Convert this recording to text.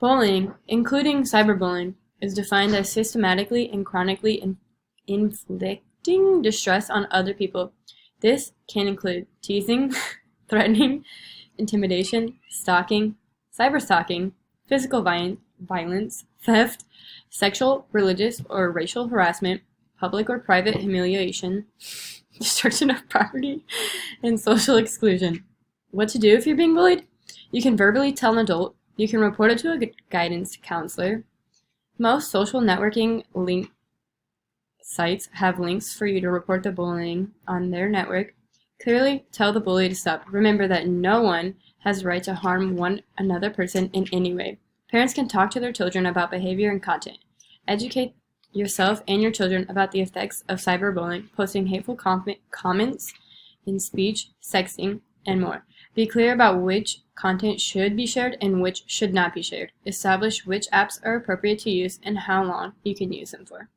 Bullying, including cyberbullying, is defined as systematically and chronically inflicting distress on other people. This can include teasing, threatening, intimidation, stalking, cyberstalking, physical violence, theft, sexual, religious, or racial harassment, public or private humiliation, destruction of property, and social exclusion. What to do if you're being bullied? You can verbally tell an adult. You can report it to a guidance counselor. Most social networking link sites have links for you to report the bullying on their network. Clearly tell the bully to stop. Remember that no one has the right to harm another person in any way. Parents can talk to their children about behavior and content. Educate yourself and your children about the effects of cyberbullying, posting hateful comments in speech, sexting, and more. Be clear about which content should be shared and which should not be shared. Establish which apps are appropriate to use and how long you can use them for.